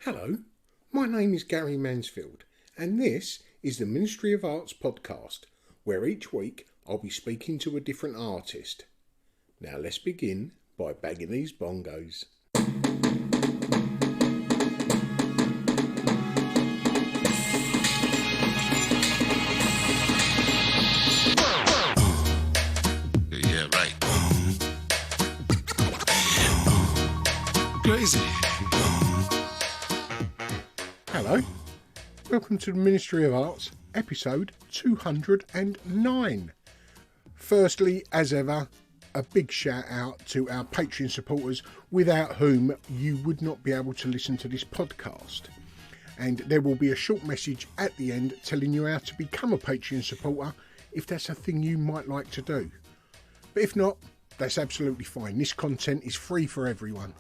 Hello, my name is Gary Mansfield, and this is the Ministry of Arts podcast, where each week I'll be speaking to a different artist. Now let's begin by bagging these bongos. Yeah, right. Crazy. Hello, welcome to the Ministry of Arts, episode 209. Firstly, as ever, a big shout out to our Patreon supporters, without whom you would not be able to listen to this podcast. And there will be a short message at the end telling you how to become a Patreon supporter if that's a thing you might like to do. But if not, that's absolutely fine. This content is free for everyone.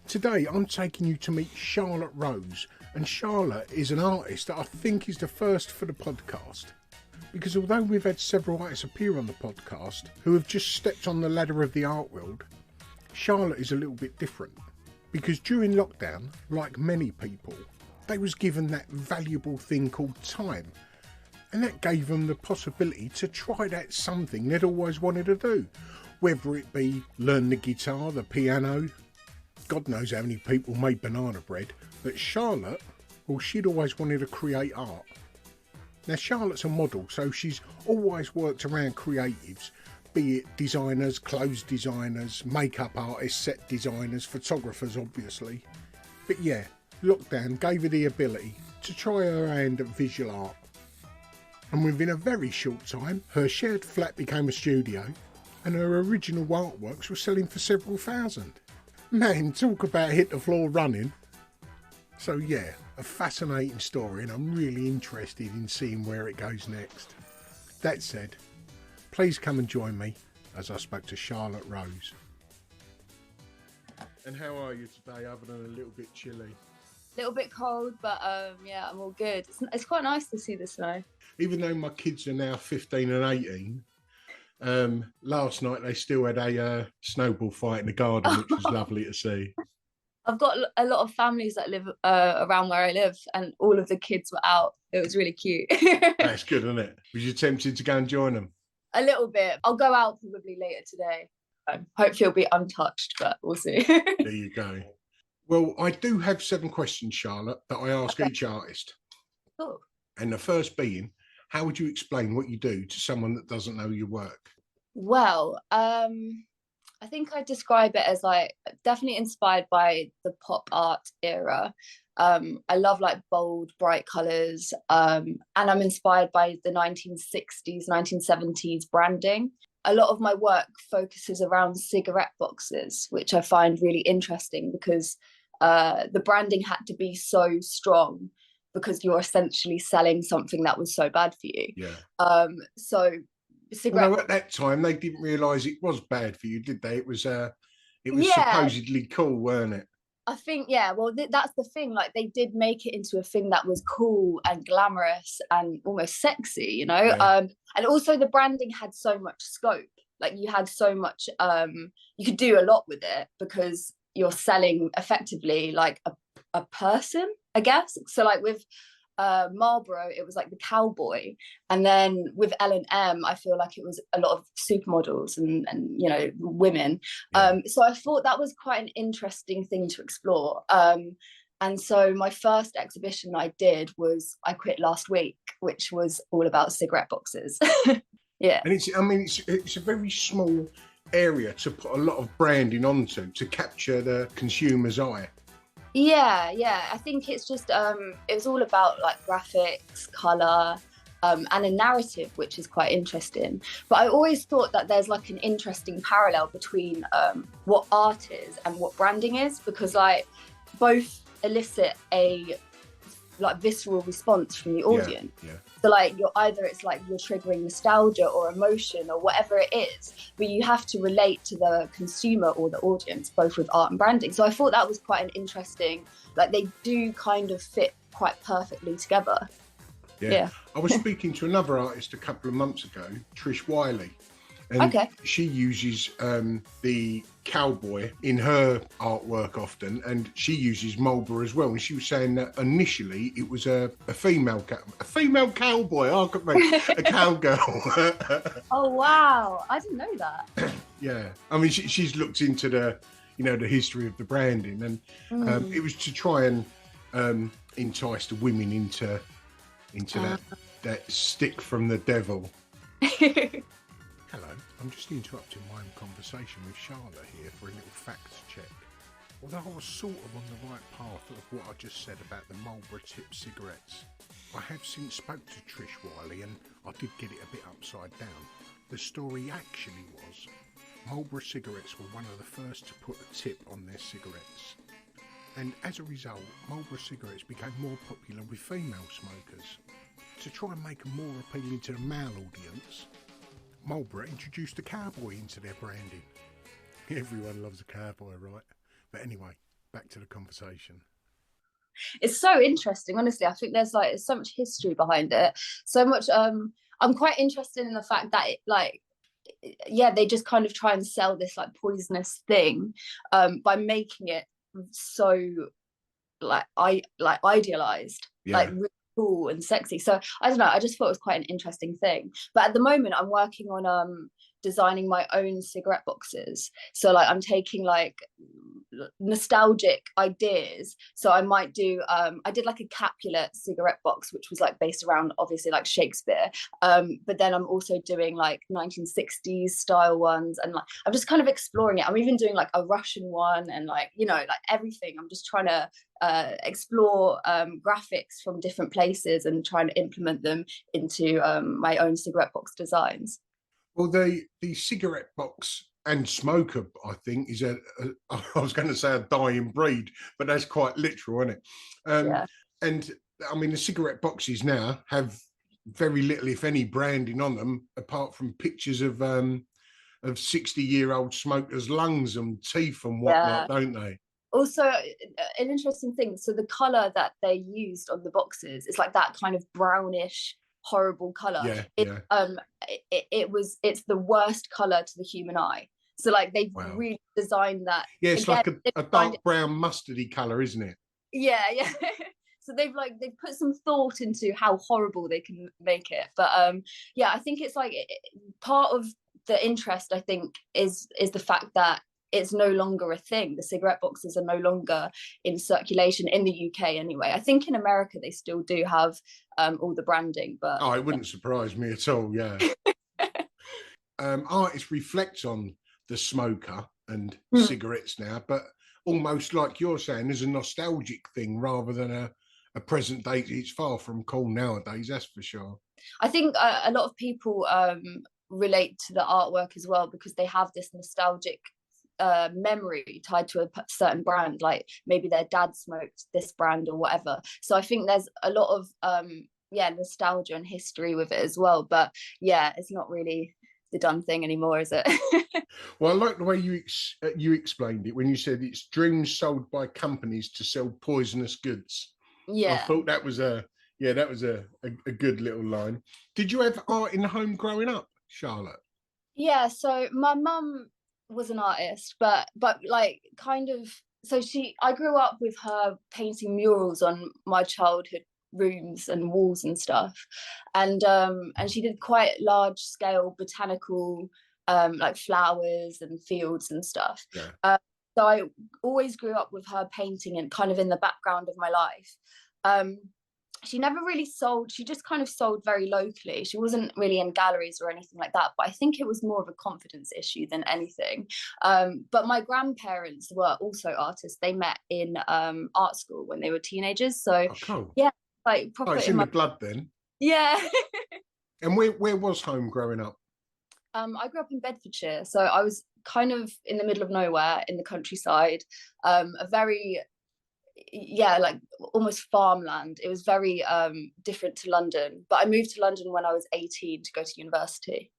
Today I'm taking you to meet Charlotte Rose, and Charlotte is an artist that I think is the first for the podcast. Because although we've had several artists appear on the podcast who have just stepped on the ladder of the art world, Charlotte is a little bit different. Because during lockdown, like many people, they was given that valuable thing called time. And that gave them the possibility to try that something they'd always wanted to do. Whether it be learn the guitar, the piano, God knows how many people made banana bread, but Charlotte, well, she'd always wanted to create art. Now, Charlotte's a model, so she's always worked around creatives, be it designers, clothes designers, makeup artists, set designers, photographers, obviously. But yeah, lockdown gave her the ability to try her hand at visual art. And within a very short time, her shared flat became a studio, and her original artworks were selling for several thousand. Man, talk about hit the floor running. So yeah, a fascinating story, and I'm really interested in seeing where it goes next. That said, please come and join me as I spoke to Charlotte Rose. And how are you today, other than a little bit chilly? A little bit cold, but yeah, I'm all good. It's quite nice to see the snow. Even though my kids are now 15 and 18, last night they still had a snowball fight in the garden, which was lovely to see. I've got a lot of families that live around where I live, and all of the kids were out. It was really cute. That's good, isn't it? Was you tempted to go and join them? A little bit. I'll go out probably later today. Hopefully it'll be untouched, but we'll see. There you go. Well, I do have 7 questions, Charlotte, that I ask each artist. Cool. And the first being, how would you explain what you do to someone that doesn't know your work? Well, I think I describe it as like definitely inspired by the pop art era. I love like bold, bright colours, and I'm inspired by the 1960s, 1970s branding. A lot of my work focuses around cigarette boxes, which I find really interesting because the branding had to be so strong because you're essentially selling something that was so bad for you. Yeah. So cigarette. Well, at that time, they didn't realise it was bad for you, did they? It was supposedly cool, weren't it? I think, yeah, well, that's the thing. Like, they did make it into a thing that was cool and glamorous and almost sexy, you know? Yeah. And also the branding had so much scope. Like, you had so much, you could do a lot with it because you're selling effectively like a person, I guess. So like with Marlboro, it was like the cowboy, and then with L&M, I feel like it was a lot of supermodels and you know, women. Yeah. So I thought that was quite an interesting thing to explore. And so my first exhibition I did was I Quit Last Week, which was all about cigarette boxes. Yeah. And it's a very small area to put a lot of branding onto to capture the consumer's eye. Yeah, I think it's just it was all about like graphics, colour, and a narrative, which is quite interesting. But I always thought that there's like an interesting parallel between what art is and what branding is, because like both elicit a like visceral response from the audience. Yeah. So like it's like you're triggering nostalgia or emotion or whatever it is, but you have to relate to the consumer or the audience, both with art and branding. So I thought that was quite an interesting, like they do kind of fit quite perfectly together. Yeah. I was speaking to another artist a couple of months ago, Trish Wiley, And Okay. she uses the cowboy in her artwork often, and she uses Marlborough as well. And she was saying that initially it was a female cowboy, oh, a cowgirl. Oh wow, I didn't know that. Yeah, I mean she's looked into the the history of the branding, and it was to try and entice the women into that stick from the devil. Hello, I'm just interrupting my own conversation with Charlotte here for a little facts check. Although I was sort of on the right path of what I just said about the Marlborough tip cigarettes, I have since spoke to Trish Wiley and I did get it a bit upside down. The story actually was Marlborough cigarettes were one of the first to put a tip on their cigarettes. And as a result, Marlborough cigarettes became more popular with female smokers. To try and make them more appealing to the male audience, Marlborough introduced the cowboy into their branding. Everyone loves a cowboy, right? But anyway, back to the conversation. It's so interesting, honestly. I think there's so much history behind it. So much. I'm quite interested in the fact that they just kind of try and sell this like poisonous thing, by making it so idealized, like really cool and sexy. So I don't know, I just thought it was quite an interesting thing. But at the moment I'm working on designing my own cigarette boxes. So like I'm taking like nostalgic ideas. So I might do I did like a Capulet cigarette box, which was like based around obviously like Shakespeare, but then I'm also doing like 1960s style ones, and like I'm just kind of exploring it. I'm even doing like a Russian one, and like like everything. I'm just trying to explore graphics from different places and trying to implement them into my own cigarette box designs. Well, the cigarette box and smoker, I think, is I was going to say a dying breed, but that's quite literal, isn't it? Yeah. And I mean, the cigarette boxes now have very little, if any, branding on them, apart from pictures of 60-year-old smokers' lungs and teeth and whatnot, don't they? Also, an interesting thing. So the color that they used on the boxes is like that kind of brownish, horrible color. It's the worst color to the human eye. So like they've really designed that. Yeah, it's again, like a dark brown mustardy color, isn't it? Yeah. So they've put some thought into how horrible they can make it. But I think it's like part of the interest, I think, is the fact that it's no longer a thing. The cigarette boxes are no longer in circulation in the UK anyway. I think in America they still do have all the branding, but it wouldn't surprise me at all. Yeah. Artists reflect on the smoker and cigarettes now, but almost like you're saying, there's a nostalgic thing rather than a present day. It's far from cool nowadays, that's for sure. I think a lot of people relate to the artwork as well because they have this nostalgic memory tied to a certain brand, like maybe their dad smoked this brand or whatever. So I think there's a lot of nostalgia and history with it as well. But yeah, it's not really the done thing anymore, is it? Well, I like the way you explained it when you said it's dreams sold by companies to sell poisonous goods. Yeah, I thought that was a good little line. Did you have art in the home growing up, Charlotte? Yeah, so my mum was an artist, but like kind of, so I grew up with her painting murals on my childhood rooms and walls and stuff, and she did quite large scale botanical like flowers and fields and stuff. So I always grew up with her painting and kind of in the background of my life. She never really sold, she just kind of sold very locally. She wasn't really in galleries or anything like that, but I think it was more of a confidence issue than anything. But my grandparents were also artists. They met in art school when they were teenagers. So cool. Yeah, like proper it's in the blood then. Yeah. And where was home growing up? I grew up in Bedfordshire, so I was kind of in the middle of nowhere in the countryside. A very like almost farmland. It was very different to London, but I moved to London when I was 18 to go to university.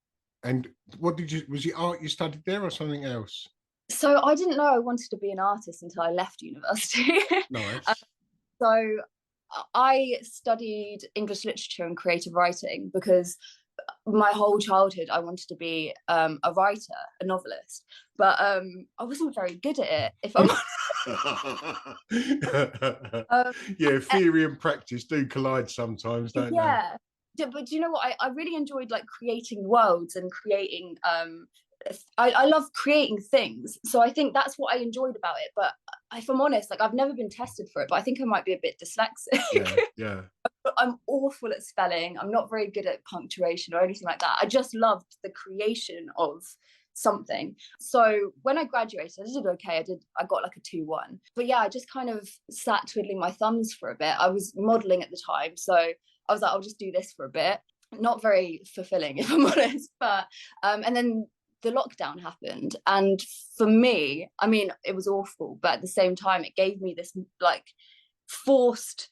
And what was it art you studied there or something else? So I didn't know I wanted to be an artist until I left university. Nice. So I studied English literature and creative writing because my whole childhood I wanted to be a writer, a novelist, but I wasn't very good at it, if I'm Yeah, uh, theory and practice do collide sometimes, don't they? yeah. But do you know what, I really enjoyed like creating worlds and creating I love creating things, so I think that's what I enjoyed about it. But if I'm honest, like I've never been tested for it, but I think I might be a bit dyslexic. Yeah, yeah. I'm awful at spelling. I'm not very good at punctuation or anything like that. I just loved the creation of something. So when I graduated, I did okay. I got like a 2-1. But yeah, I just kind of sat twiddling my thumbs for a bit. I was modeling at the time, so I was like, I'll just do this for a bit. Not very fulfilling, if I'm honest. But and then the lockdown happened, and for me, I mean, it was awful, but at the same time, it gave me this like forced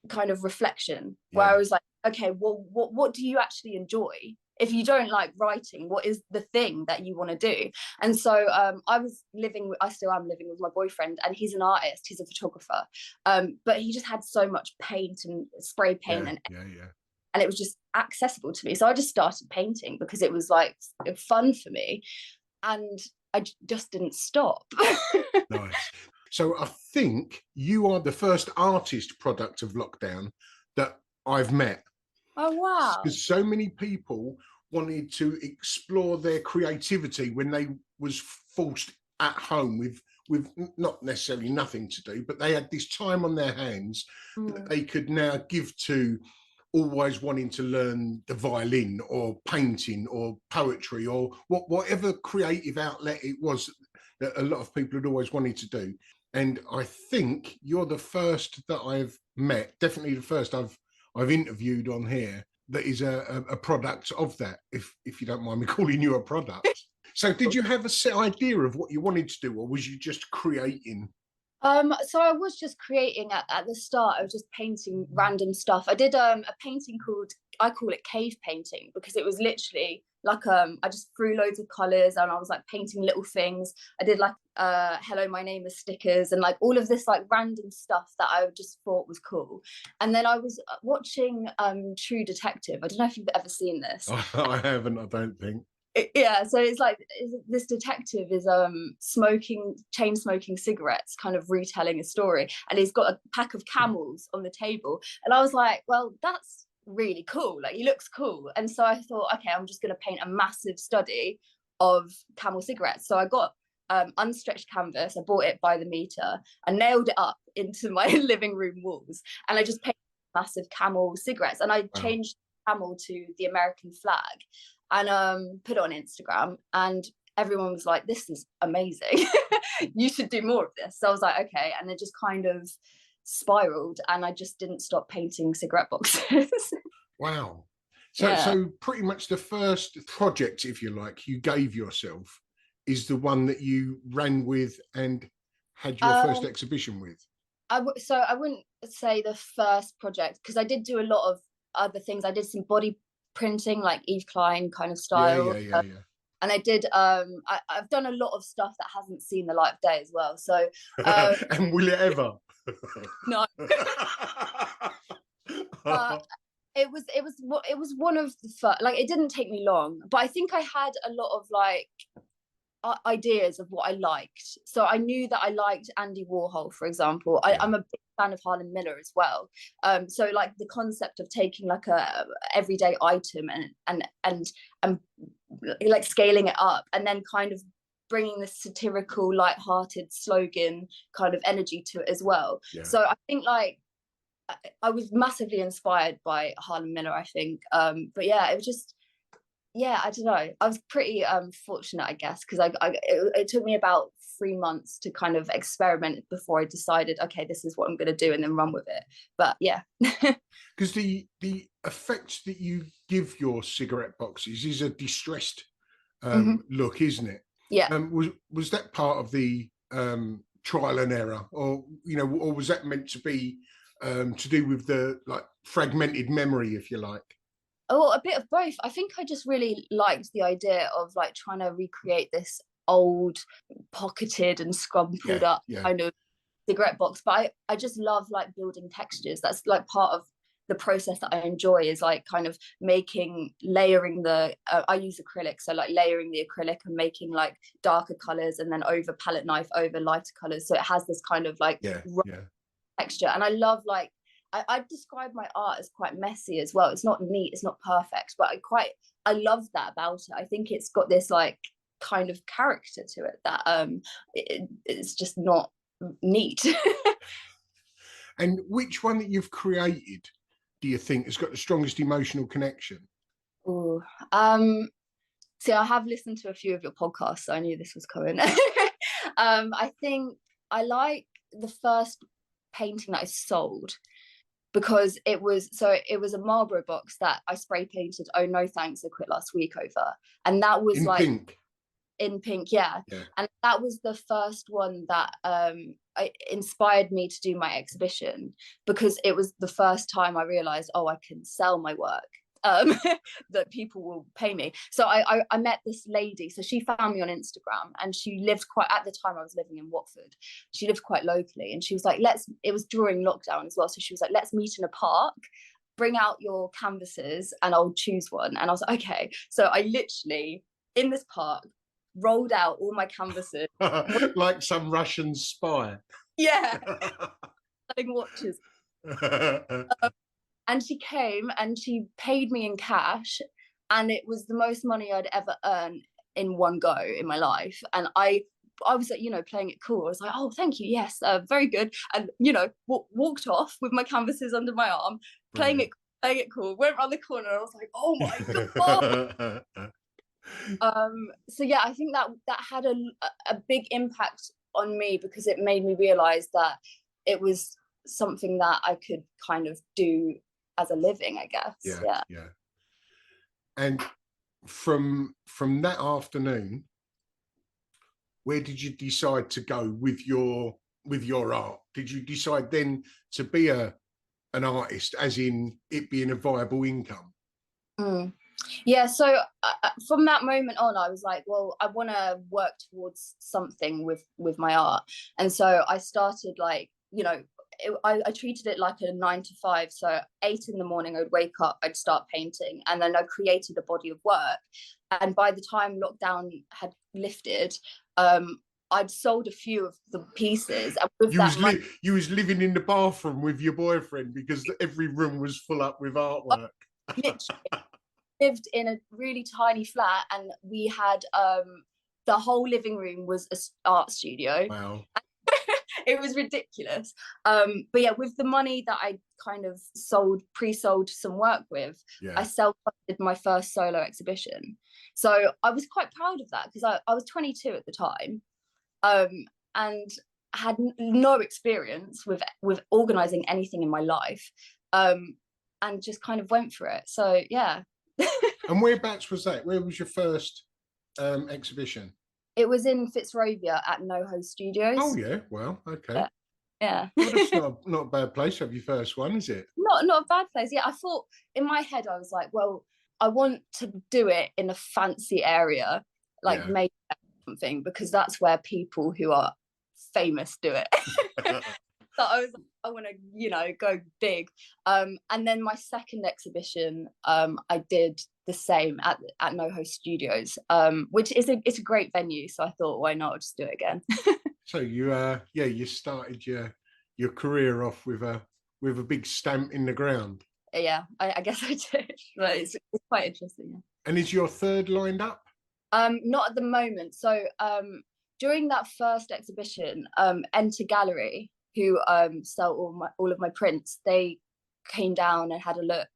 kind of reflection where Yeah. I was like, okay, well, what do you actually enjoy? If you don't like writing, what is the thing that you want to do? And so I still am living with my boyfriend, and he's an artist, he's a photographer, but he just had so much paint and spray paint, Yeah, yeah, yeah. and it was just accessible to me. So I just started painting because it was like fun for me, and I just didn't stop. Nice. So I think you are the first artist product of lockdown that I've met, Oh wow. because so many people wanted to explore their creativity when they was forced at home with not necessarily nothing to do, but they had this time on their hands that they could now give to always wanting to learn the violin or painting or poetry or whatever creative outlet it was that a lot of people had always wanted to do. And I think you're the first that I've met, definitely the first I've interviewed on here, that is a product of that, if you don't mind me calling you a product. So did you have a set idea of what you wanted to do, or was you just creating? So I was just creating at the start. I was just painting random stuff. I did a painting called, I call it cave painting, because it was literally like I just threw loads of colors and I was like painting little things. I did like hello, my name is stickers, and like all of this like random stuff that I just thought was cool. And then I was watching True Detective. I don't know if you've ever seen this. I haven't, I don't think. Yeah, so it's like this detective is chain smoking cigarettes, kind of retelling a story, and he's got a pack of Camels on the table, and I was like, well, that's really cool, like he looks cool. And so I thought, okay, I'm just going to paint a massive study of Camel cigarettes. So I got unstretched canvas, I bought it by the meter, I nailed it up into my living room walls, and I just painted massive Camel cigarettes, and I Wow. changed camel to the American flag, and put it on Instagram, and everyone was like, this is amazing. You should do more of this. So I was like, okay. And it just kind of spiraled, and I just didn't stop painting cigarette boxes. Wow. So Yeah. so pretty much the first project, if you like, you gave yourself is the one that you ran with and had your first Um, exhibition with. so I wouldn't say the first project, because I did do a lot of other things. I did some body printing, like Eve Klein kind of Yeah, style. yeah, yeah, yeah. And I did I've done a lot of stuff that hasn't seen the light of day as well. So And will it ever? no, but it was one of the first, like it didn't take me long, but I think I had a lot of like ideas of what I liked. So I knew that I liked Andy Warhol, for example. Yeah. I'm a big fan of Harlan Miller as well. So like the concept of taking like a everyday item and like scaling it up, and then kind of bringing this satirical, light-hearted slogan kind of energy to it as well. Yeah. So I think like I was massively inspired by Harlan Miller, I think. But yeah, it was just, yeah, I don't know. I was pretty fortunate, I guess, because it took me about 3 months to kind of experiment before I decided, okay, this is what I'm going to do, and then run with it. But yeah. Because the effect that you give your cigarette boxes is a distressed look, isn't it? Yeah. Was that part of the trial and error, or or was that meant to be to do with the like fragmented memory, if you like? Oh, a bit of both. I think I just really liked the idea of like trying to recreate this old, pocketed and scrumpled Yeah, up yeah, kind of cigarette box. But I just love like building textures. That's like part of the process that I enjoy is like kind of layering the I use acrylic, so like layering the acrylic and making like darker colors and then over palette knife over lighter colors, so it has this kind of like texture. And I love like I describe my art as quite messy as well. It's not neat, it's not perfect, but I love that about it. I think it's got this like kind of character to it that it's just not neat. And which one that you've created do you think has got the strongest emotional connection? Ooh, see, I have listened to a few of your podcasts, so I knew this was coming. I think I like the first painting that I sold, because it was a Marlboro box that I spray painted "Oh No Thanks, I Quit Last Week" over, and that was in like pink. In pink, yeah. And that was the first one that inspired me to do my exhibition, because it was the first time I realized, oh, I can sell my work, that people will pay me. So I met this lady, so she found me on Instagram, and she lived at the time I was living in Watford, she lived quite locally, and she was like, it was during lockdown as well, so she was like, let's meet in a park, bring out your canvases and I'll choose one. And I was like, okay. So I literally, in this park, rolled out all my canvases. Like some Russian spy. Yeah. Selling watches. And she came and she paid me in cash, and it was the most money I'd ever earned in one go in my life. And I was like, playing it cool. I was like, oh, thank you. Yes, very good. And, walked off with my canvases under my arm, playing it cool, went around the corner. I was like, oh my God. So yeah, I think that had a big impact on me, because it made me realize that it was something that I could kind of do as a living, I guess. Yeah. And from that afternoon, where did you decide to go with your art? Did you decide then to be an artist, as in it being a viable income? Yeah, so from that moment on, I was like, well, I want to work towards something with my art. And so I started like, I treated it like a 9 to 5. So 8 in the morning, I'd wake up, I'd start painting, and then I created a body of work. And by the time lockdown had lifted, I'd sold a few of the pieces. And with you was living in the bathroom with your boyfriend because every room was full up with artwork. Literally lived in a really tiny flat, and we had the whole living room was an art studio. Wow. It was ridiculous. But yeah, with the money that I kind of pre-sold some work with, I self-funded my first solo exhibition. So I was quite proud of that, because I was 22 at the time, and had no experience with organizing anything in my life, and just kind of went for it. So yeah. And whereabouts was that? Where was your first exhibition? It was in Fitzrovia at NoHo Studios. Oh yeah, well, okay. Yeah. Well, that's not a bad place to have your first one, is it? Not a bad place. Yeah, I thought in my head, I was like, well, I want to do it in a fancy area, like maybe something, because that's where people who are famous do it. So I was like, I want to, go big. And then my second exhibition, I did the same at NoHo Studios, which is it's a great venue. So I thought, why not? I'll just do it again. So you started your career off with a big stamp in the ground. Yeah, I guess I did, but it's quite interesting. Yeah. And is your third lined up? Not at the moment. So during that first exhibition, Enter Gallery, who sell all of my prints, they came down and had a look,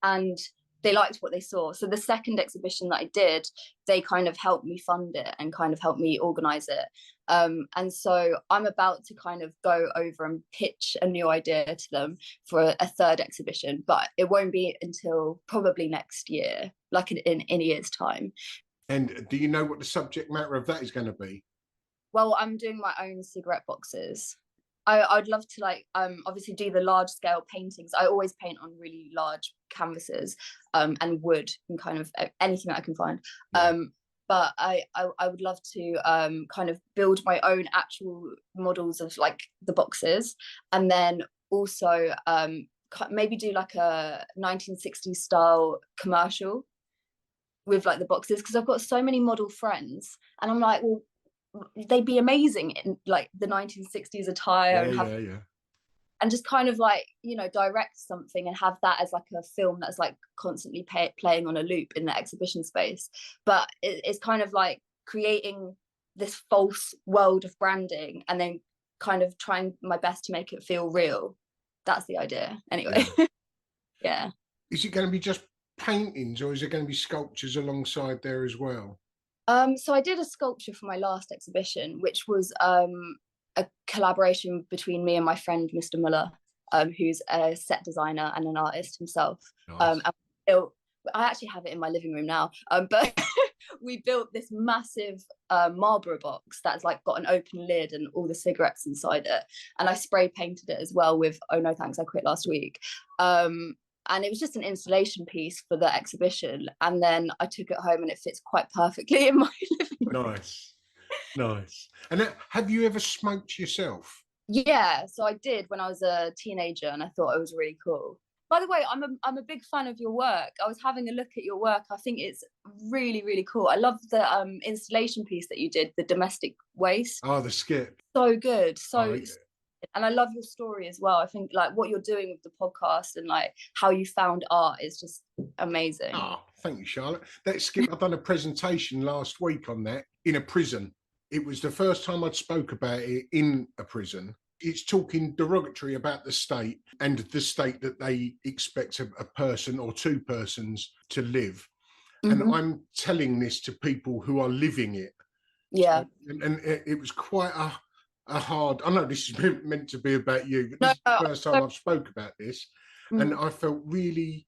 and they liked what they saw. So the second exhibition that I did, they kind of helped me fund it and kind of helped me organize it. And so I'm about to kind of go over and pitch a new idea to them for a third exhibition, but it won't be until probably next year, like in a year's time. And do you know what the subject matter of that is going to be? Well, I'm doing my own cigarette boxes. I'd love to obviously do the large scale paintings. I always paint on really large canvases, and wood, and kind of anything that I can find. But I would love to kind of build my own actual models of like the boxes, and then also maybe do like a 1960s style commercial with like the boxes, because I've got so many model friends, and I'm like, well, they'd be amazing in like the 1960s attire, Yeah, and have, yeah, yeah. and just kind of like, you know, direct something and have that as like a film that's like constantly playing on a loop in the exhibition space. But it's kind of like creating this false world of branding and then kind of trying my best to make it feel real. That's the idea anyway. Yeah. Yeah. Is it going to be just paintings, or is there going to be sculptures alongside there as well? So I did a sculpture for my last exhibition, which was a collaboration between me and my friend Mr. Muller, who's a set designer and an artist himself. Nice. And we built, I actually have it in my living room now, but we built this massive Marlboro box that's like got an open lid and all the cigarettes inside it. And I spray painted it as well with "Oh no, thanks, I quit last week." And it was just an installation piece for the exhibition. And then I took it home and it fits quite perfectly in my living room. Nice. Nice. And have you ever smoked yourself? Yeah, so I did when I was a teenager, and I thought it was really cool. By the way, I'm a big fan of your work. I was having a look at your work. I think it's really, really cool. I love the installation piece that you did, the domestic waste. Oh, the skip. So good. Oh, And I love your story as well. I think like what you're doing with the podcast and like how you found art is just amazing. oh, thank you, Charlotte. That skip, I've done a presentation last week on that in a prison. It was the first time I'd spoke about it in a prison. It's talking derogatory about the state and the state that they expect a person or two persons to live. Mm-hmm. And I'm telling this to people who are living it. Yeah. And it was quite a hard, I know this is meant to be about you, but this is the first time I've spoke about this. Mm-hmm. And I felt really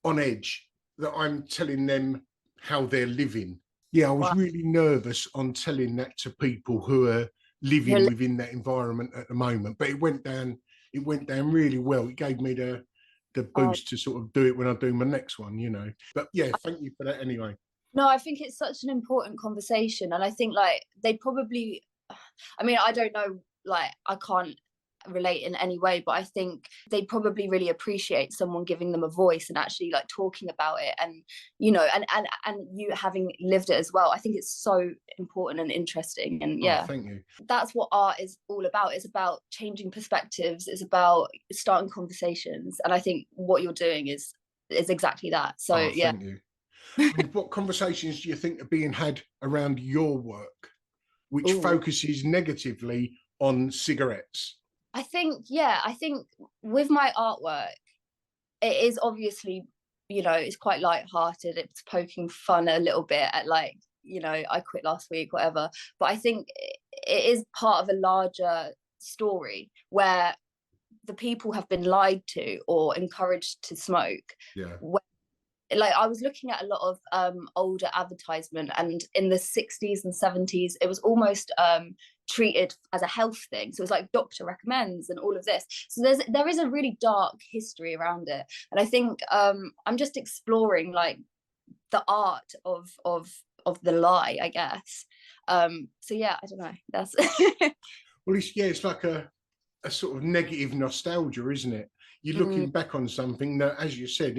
on edge that I'm telling them how they're living. Yeah, I was really nervous on telling that to people who are living within that environment at the moment. But it went down really well. It gave me the boost to sort of do it when I do my next one, you know. But yeah, thank you for that anyway. No, I think it's such an important conversation. And I think like they probably, I mean, I don't know, like I can't relate in any way, but I think they probably really appreciate someone giving them a voice and actually like talking about it, and you know, and you having lived it as well. I think it's so important and interesting. And yeah, thank you. That's what art is all about. It's about changing perspectives, it's about starting conversations, and I think what you're doing is exactly that. So yeah. Thank you. I mean, what conversations do you think are being had around your work which focuses negatively on cigarettes? I think with my artwork, it is obviously, you know, it's quite light-hearted. It's poking fun a little bit at like, you know, I quit last week, whatever. But I think it is part of a larger story where the people have been lied to or encouraged to smoke. Yeah. Like I was looking at a lot of older advertisement, and in the 60s and 70s it was almost treated as a health thing. So it was like doctor recommends and all of this. So there is a really dark history around it, and I think I'm just exploring like the art of the lie, I guess. So yeah, I don't know, that's well, it's like a sort of negative nostalgia, isn't it? You're looking back on something that, as you said,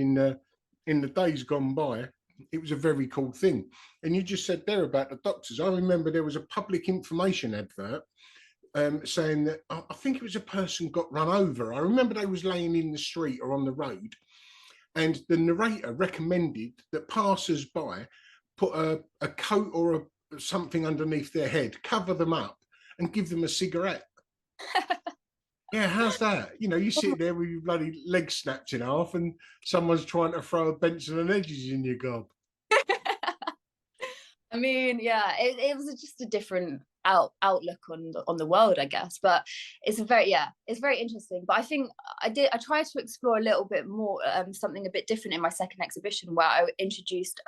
in the days gone by, it was a very cool thing. And you just said there about the doctors. I remember there was a public information advert saying that I think it was a person got run over. I remember they was laying in the street or on the road, and the narrator recommended that passers-by put a coat or something underneath their head, cover them up, and give them a cigarette. Yeah, how's that? You know, you sit there with your bloody legs snapped in half and someone's trying to throw a Benson and Hedges in your gob. I mean, yeah, it was just a different outlook on the world, I guess. But it's very interesting. But I think I tried to explore a little bit more, something a bit different in my second exhibition, where I introduced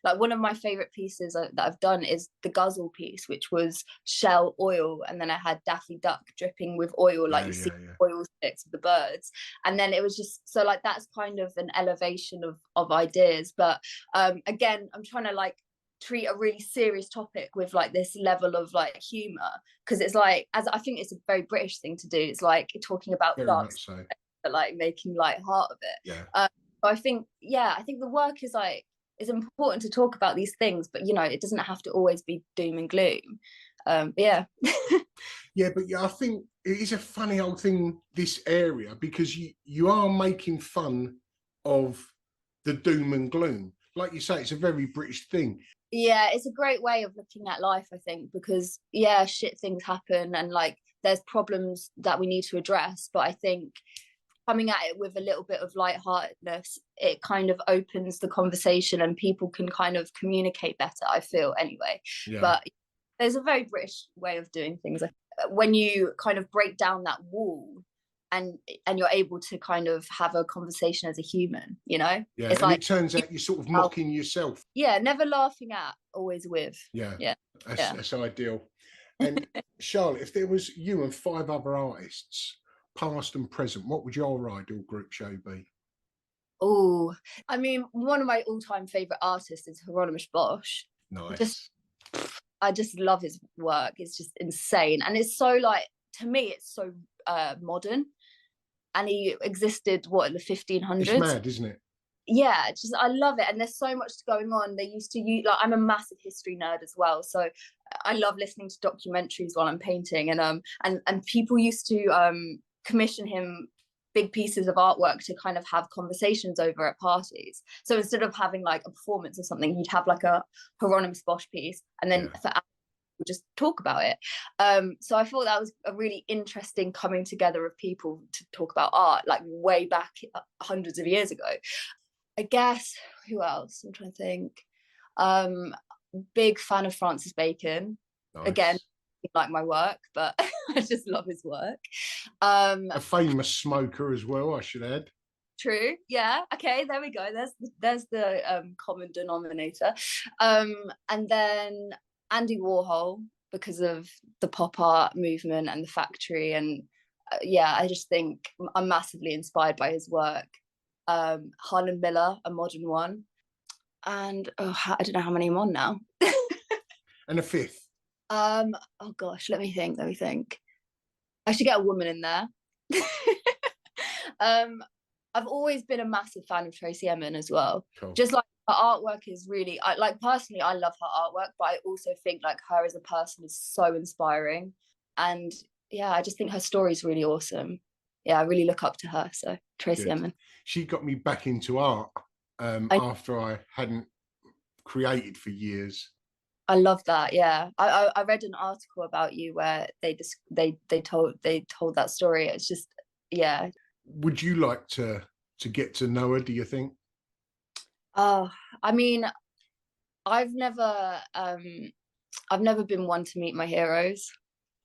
like one of my favorite pieces that I've done is the guzzle piece, which was shell oil, and then I had Daffy Duck dripping with oil, like you see oil sticks of the birds, and then it was just so like that's kind of an elevation of ideas. But again, I'm trying to like treat a really serious topic with like this level of like humor, because it's like, as I think it's a very British thing to do, it's like talking about very dark much so. but like making light heart of it. Yeah. So I think the work is like, it's important to talk about these things, but you know, it doesn't have to always be doom and gloom. Yeah. Yeah, but yeah, I think it is a funny old thing, this area, because you are making fun of the doom and gloom. Like you say, it's a very British thing. Yeah, it's a great way of looking at life, I think, because yeah, shit things happen and like there's problems that we need to address. But I think coming at it with a little bit of lightheartedness, it kind of opens the conversation and people can kind of communicate better, I feel, anyway. Yeah. But there's a very British way of doing things. When you kind of break down that wall and you're able to kind of have a conversation as a human, you know? Yeah, it's and like, it turns out you're sort of mocking yourself. yeah, never laughing at, always with. Yeah, yeah, that's ideal. And Charlotte, if there was you and 5 other artists, past and present, what would your ideal group show be? Oh, I mean, one of my all-time favorite artists is Hieronymus Bosch. Nice. I just love his work. It's just insane, and it's so like, to me, it's so modern. And he existed in the 1500s. It's mad, isn't it? Yeah, just I love it, and there's so much going on. They used to use, like, I'm a massive history nerd as well, so I love listening to documentaries while I'm painting, and people used to commission him big pieces of artwork to kind of have conversations over at parties. So instead of having like a performance or something, you'd have like a Hieronymus Bosch piece, and then for just talk about it. So I thought that was a really interesting coming together of people to talk about art, like way back hundreds of years ago. I guess, who else? I'm trying to think. Big fan of Francis Bacon. Nice. Again, like my work, but I just love his work. A famous smoker as well, I should add. True. Yeah. Okay. There we go. There's the common denominator. And then Andy Warhol, because of the pop art movement and the factory, and yeah, I just think I'm massively inspired by his work. Harlan Miller, a modern one, and I don't know how many I'm on now. And a fifth. Oh gosh, let me think. I should get a woman in there. I've always been a massive fan of Tracy Emin as well. Cool. Just like her artwork is really, personally, I love her artwork, but I also think like her as a person is so inspiring. And yeah, I just think her story is really awesome. Yeah, I really look up to her. So Tracy Emin. She got me back into art after I hadn't created for years. I love that. Yeah, I read an article about you where they told that story. It's just, yeah. Would you like to get to know her, do you think? I mean, I've never been one to meet my heroes.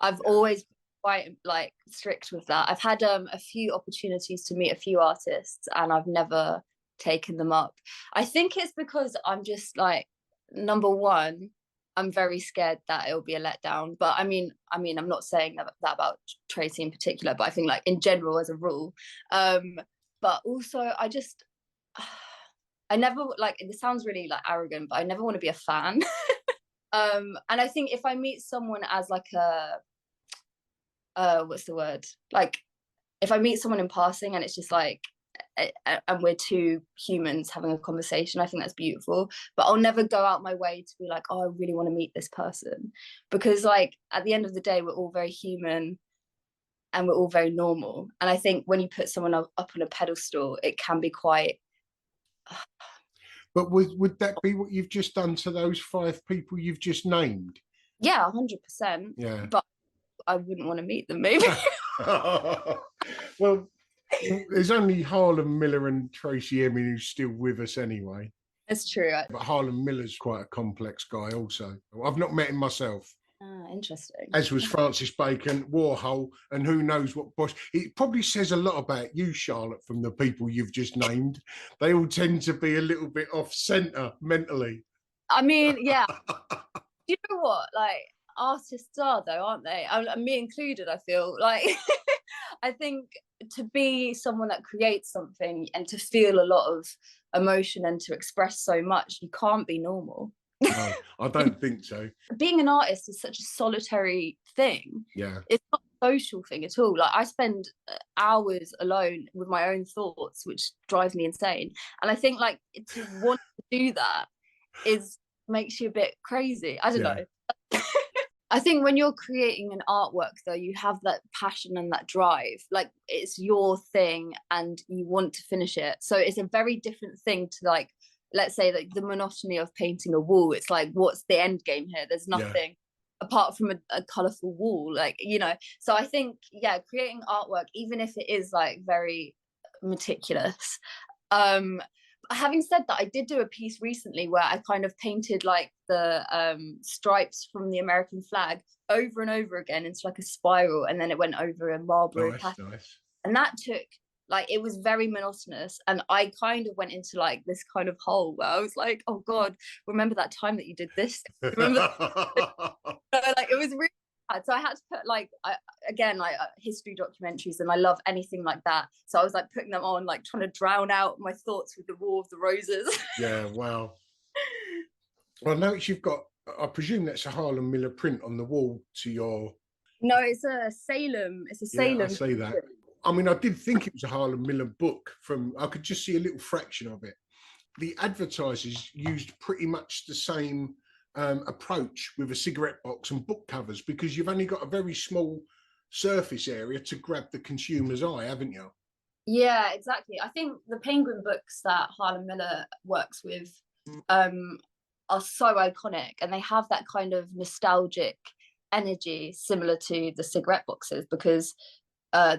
I've always been quite like strict with that. I've had a few opportunities to meet a few artists and I've never taken them up. I think it's because I'm just like, number one, I'm very scared that it'll be a letdown. But I mean, I'm not saying that about Tracy in particular, but I think like in general as a rule. But also I never, like, it sounds really like arrogant, but I never want to be a fan. And I think if I meet someone as like what's the word? Like, if I meet someone in passing and it's just like, and we're two humans having a conversation, I think that's beautiful. But I'll never go out my way to be like, oh, I really want to meet this person, because like at the end of the day, we're all very human and we're all very normal. And I think when you put someone up on a pedestal, it can be quite. But would that be what you've just done to those 5 people you've just named? Yeah, 100%. Yeah. But I wouldn't want to meet them, maybe. Well, there's only Harlan Miller and Tracy Emin who's still with us anyway. That's true. But Harlan Miller's quite a complex guy also. I've not met him myself. Interesting. As was Francis Bacon, Warhol, and who knows what Bosch. It probably says a lot about you, Charlotte, from the people you've just named. They all tend to be a little bit off-centre mentally. I mean, yeah. You know what? Like, artists are, though, aren't they? Me included, I feel. Like, I think to be someone that creates something and to feel a lot of emotion and to express so much, you can't be normal. No, I don't think so. Being an artist is such a solitary thing. Yeah. It's not social thing at all. Like I spend hours alone with my own thoughts, which drives me insane. And I think like to want to do that is makes you a bit crazy. I don't know. I think when you're creating an artwork, though, you have that passion and that drive. Like it's your thing and you want to finish it. So it's a very different thing to like, let's say like the monotony of painting a wall. It's like, what's the end game here? There's nothing apart from a colorful wall, like, you know. So I think, yeah, creating artwork, even if it is like very meticulous, having said that, I did do a piece recently where I kind of painted like the stripes from the American flag over and over again into like a spiral, and then it went over a Marlboro pattern. Nice. And that took like, it was very monotonous, and I kind of went into like this kind of hole where I was like, oh god, remember that time that you did this, remember like it was really bad. So I had to put like again like history documentaries, and I love anything like that, so I was like putting them on, like trying to drown out my thoughts with the War of the Roses. Yeah, wow. Well, I notice you've got, I presume that's a Harlan Miller print on the wall to your... No, it's a Salem. It's a Salem. Yeah, I see that. I mean, I did think it was a Harlan Miller book. I could just see a little fraction of it. The advertisers used pretty much the same approach with a cigarette box and book covers, because you've only got a very small surface area to grab the consumer's eye, haven't you? Yeah, exactly. I think the Penguin books that Harlan Miller works with are so iconic, and they have that kind of nostalgic energy similar to the cigarette boxes, because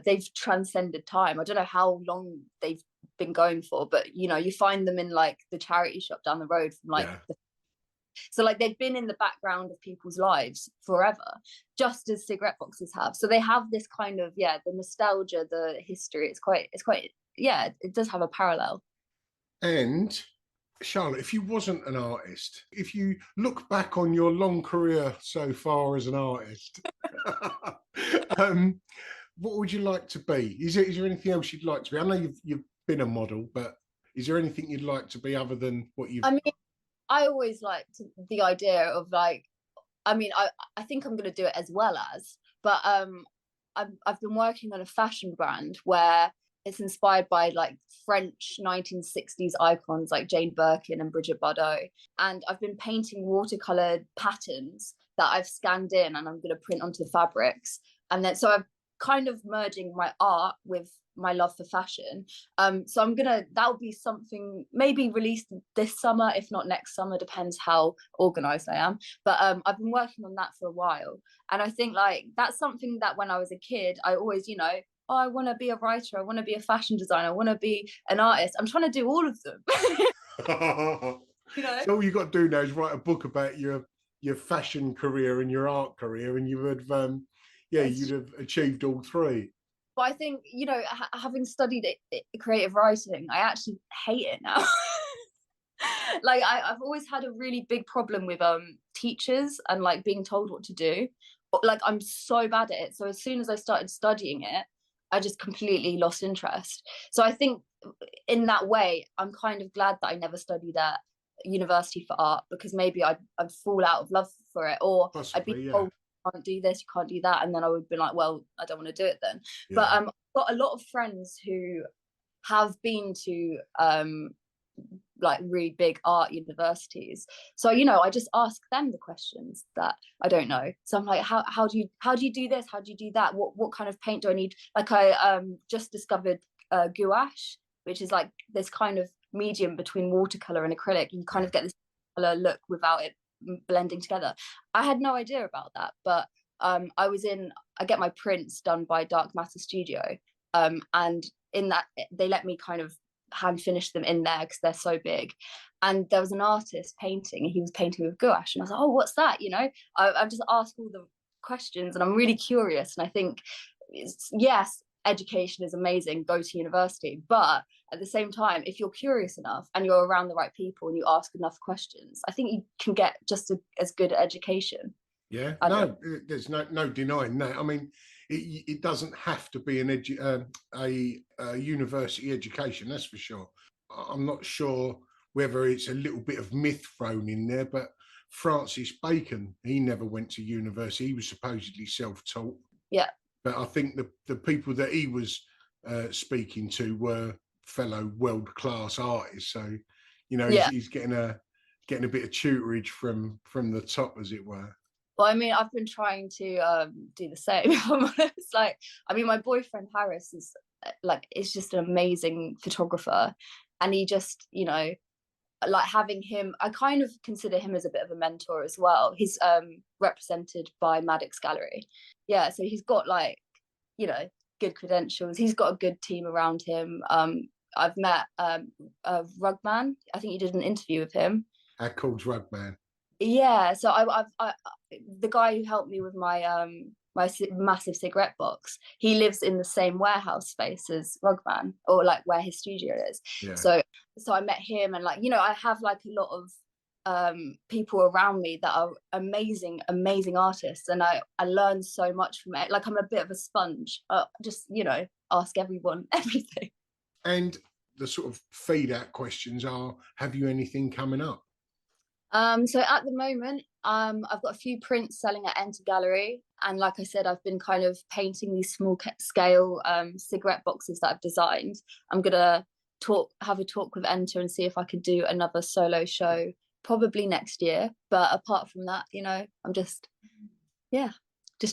they've transcended time. I don't know how long they've been going for, but you know, you find them in like the charity shop down the road from like so like they've been in the background of people's lives forever, just as cigarette boxes have. So they have this kind of, yeah, the nostalgia, the history. It's quite yeah, it does have a parallel. And Charlotte, if you wasn't an artist, if you look back on your long career so far as an artist, what would you like to be? Is there anything else you'd like to be? I know you've been a model, but is there anything you'd like to be other than what you've... I mean, I always liked the idea of like, I mean, I think I'm going to do it as well as, but I've been working on a fashion brand where it's inspired by like French 1960s icons like Jane Birkin and Brigitte Bardot. And I've been painting watercolor patterns that I've scanned in, and I'm going to print onto the fabrics. And then, so I'm kind of merging my art with my love for fashion. So that'll be something maybe released this summer, if not next summer, depends how organized I am. But I've been working on that for a while. And I think like that's something that when I was a kid, I always, you know, oh, I want to be a writer, I want to be a fashion designer, I want to be an artist. I'm trying to do all of them. You know? So all you got to do now is write a book about your fashion career and your art career, and you would you'd have achieved all three. But I think, you know, having studied creative writing, I actually hate it now. Like I've always had a really big problem with teachers and like being told what to do. Like I'm so bad at it. So as soon as I started studying it, I just completely lost interest. So I think in that way, I'm kind of glad that I never studied at university for art, because maybe I'd fall out of love for it, or Possibly, I'd be told, you can't do this, you can't do that, and then I would be like, well, I don't want to do it then. But I've got a lot of friends who have been to like really big art universities, so you know, I just ask them the questions that I don't know. So I'm like, how do you do this, how do you do that, what kind of paint do I need? Like I just discovered gouache, which is like this kind of medium between watercolor and acrylic. You kind of get this color look without it blending together. I had no idea about that, but I get my prints done by Dark Matter Studio, and in that they let me kind of hand finish them in there because they're so big. And there was an artist painting, and he was painting with gouache, and I was like, oh, what's that? You know, I've just asked all the questions, and I'm really curious. And I think yes, education is amazing, go to university, but at the same time, if you're curious enough and you're around the right people and you ask enough questions, I think you can get just as good education. Yeah, no, there's no denying that. I mean, it doesn't have to be a university education, that's for sure. I'm not sure whether it's a little bit of myth thrown in there, but Francis Bacon, he never went to university. He was supposedly self-taught. Yeah. But I think the people that he was speaking to were fellow world class artists. So, Yeah. he's getting a bit of tutorage from the top, as it were. Well, I mean, I've been trying to do the same. If I'm honest. Like, I mean, my boyfriend Harris is just an amazing photographer, and he just, like having him, I kind of consider him as a bit of a mentor as well. He's represented by Maddox Gallery. Yeah, so he's got like, good credentials. He's got a good team around him. I've met Rugman. I think you did an interview with him. How cool's Rugman? Yeah, so I the guy who helped me with my massive cigarette box, he lives in the same warehouse space as Rugman, or like where his studio is. Yeah. So I met him, and like, I have like a lot of people around me that are amazing artists, and I learn so much from it. Like, I'm a bit of a sponge. Just ask everyone everything. And the sort of feed out questions are, have you anything coming up? So at the moment, I've got a few prints selling at Enter Gallery, and like I said, I've been kind of painting these small scale cigarette boxes that I've designed. I'm gonna have a talk with Enter and see if I could do another solo show probably next year. But apart from that, I'm just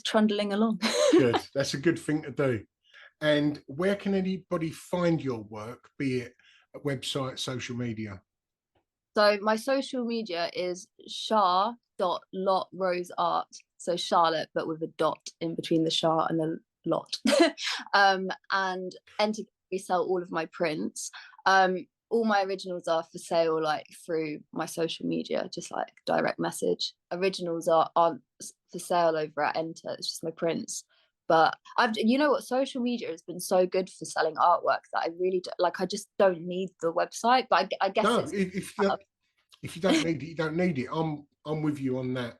trundling along. Good. That's a good thing to do. And where can anybody find your work, be it a website, social media? So my social media is char.lotroseart. So Charlotte, but with a dot in between the char and the lot. And Enter Gallery sell all of my prints. All my originals are for sale, like through my social media, just like direct message. Originals aren't for sale over at Enter. It's just my prints. But social media has been so good for selling artwork that I really like. I just don't need the website, but I guess no. If you don't need it, you don't need it. I'm with you on that.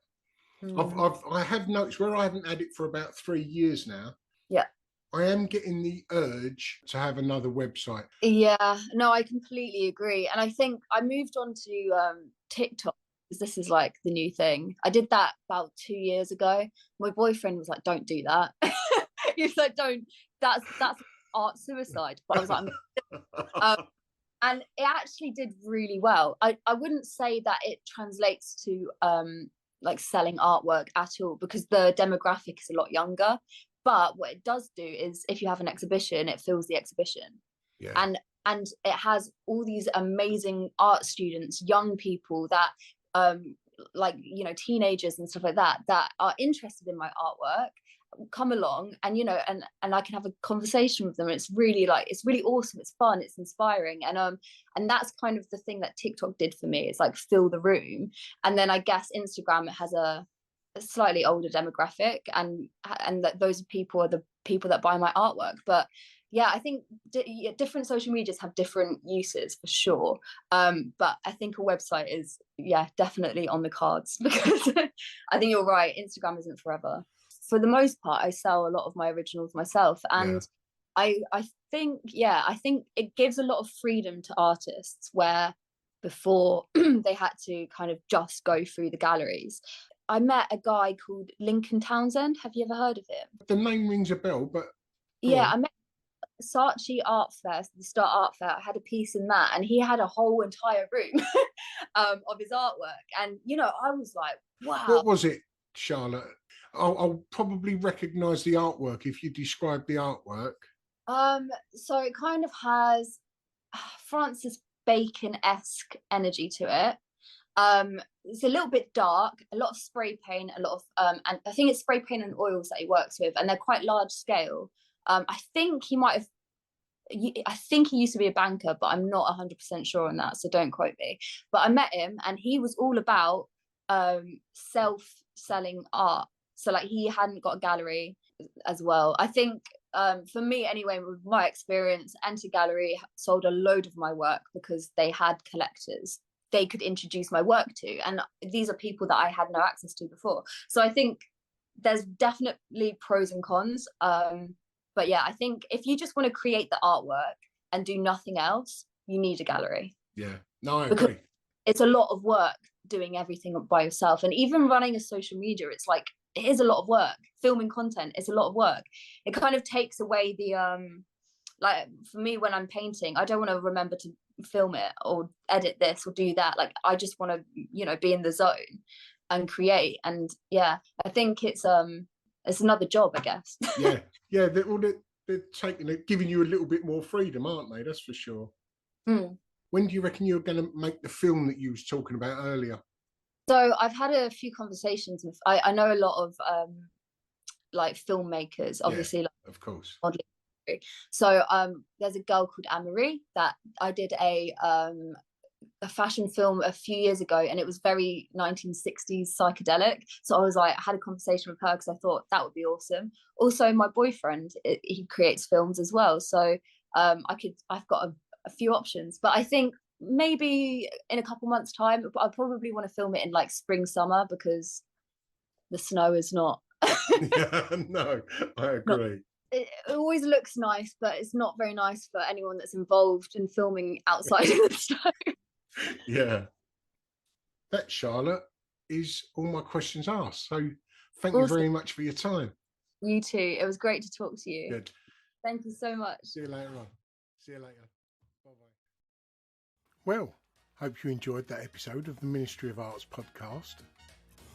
I have noticed where I haven't had it for about 3 years now. Yeah. I am getting the urge to have another website. Yeah, no, I completely agree. And I think I moved on to TikTok, because this is like the new thing. I did that about 2 years ago. My boyfriend was like, don't do that. He was like, don't, that's art suicide. But I was like, and it actually did really well. I wouldn't say that it translates to like selling artwork at all, because the demographic is a lot younger. But what it does do is, if you have an exhibition, it fills the exhibition. Yeah. And it has all these amazing art students, young people that like, teenagers and stuff like that are interested in my artwork, come along, and and I can have a conversation with them. It's really awesome. It's fun, it's inspiring, and that's kind of the thing that TikTok did for me. It's like fill the room. And then I guess Instagram, it has a slightly older demographic, and that those people are the people that buy my artwork. But yeah, I think different social medias have different uses for sure. But I think a website is definitely on the cards, because I think you're right, Instagram isn't forever. For the most part, I sell a lot of my originals myself, and I think it gives a lot of freedom to artists, where before they had to kind of just go through the galleries. I met a guy called Lincoln Townsend. Have you ever heard of him? The name rings a bell, but yeah, I met Saatchi Art Fair, the Start Art Fair. I had a piece in that, and he had a whole entire room of his artwork. And I was like, wow. What was it, Charlotte? I'll probably recognise the artwork if you describe the artwork. So it kind of has Francis Bacon-esque energy to it. It's a little bit dark, a lot of spray paint, a lot of and I think it's spray paint and oils that he works with, and they're quite large scale. I think he used to be a banker, but I'm not 100% sure on that, so don't quote me. But I met him, and he was all about self-selling art. So like, he hadn't got a gallery as well. I think for me anyway, with my experience, Enter Gallery sold a load of my work because they had collectors they could introduce my work to, and these are people that I had no access to before. So I think there's definitely pros and cons. But yeah, I think if you just want to create the artwork and do nothing else, you need a gallery. Yeah, no, I agree. It's a lot of work doing everything by yourself, and even running a social media, it's like it is a lot of work. Filming content is a lot of work. It kind of takes away the like for me when I'm painting, I don't want to remember to film it or edit this or do that. Like I just want to, be in the zone and create. And yeah, I think it's another job, I guess. Yeah, they're taking it, giving you a little bit more freedom, aren't they? That's for sure. When do you reckon you're going to make the film that you was talking about earlier? So I've had a few conversations with, I know a lot of like filmmakers, obviously, like, of course. Modeling. So there's a girl called Anne-Marie that I did a fashion film a few years ago, and it was very 1960s psychedelic. So I had a conversation with her because I thought that would be awesome. Also, my boyfriend, he creates films as well, so I've got a few options. But I think maybe in a couple months' time, I probably want to film it in like spring, summer, because the snow is not. Yeah, no, I agree. It always looks nice, but it's not very nice for anyone that's involved in filming outside of the snow. Yeah. That, Charlotte, is all my questions asked. So thank you very much for your time. You too. It was great to talk to you. Good. Thank you so much. See you later on. See you later. Bye-bye. Well, hope you enjoyed that episode of the Ministry of Arts podcast.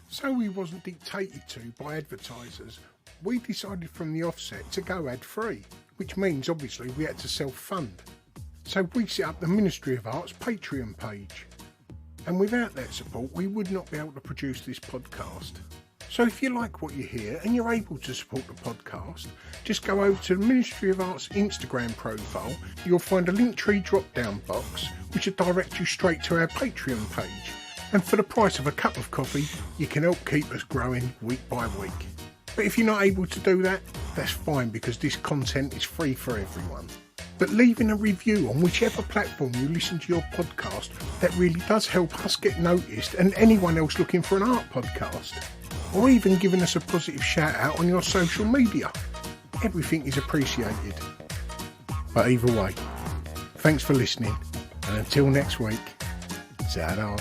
So we wasn't dictated to by advertisers, we decided from the offset to go ad-free, which means obviously we had to self-fund. So we set up the Ministry of Arts Patreon page. And without that support, we would not be able to produce this podcast. So if you like what you hear and you're able to support the podcast, just go over to the Ministry of Arts Instagram profile. You'll find a Linktree drop-down box, which will direct you straight to our Patreon page. And for the price of a cup of coffee, you can help keep us growing week by week. But if you're not able to do that, that's fine, because this content is free for everyone. But leaving a review on whichever platform you listen to your podcast, that really does help us get noticed and anyone else looking for an art podcast. Or even giving us a positive shout out on your social media. Everything is appreciated. But either way, thanks for listening, and until next week, ta-da.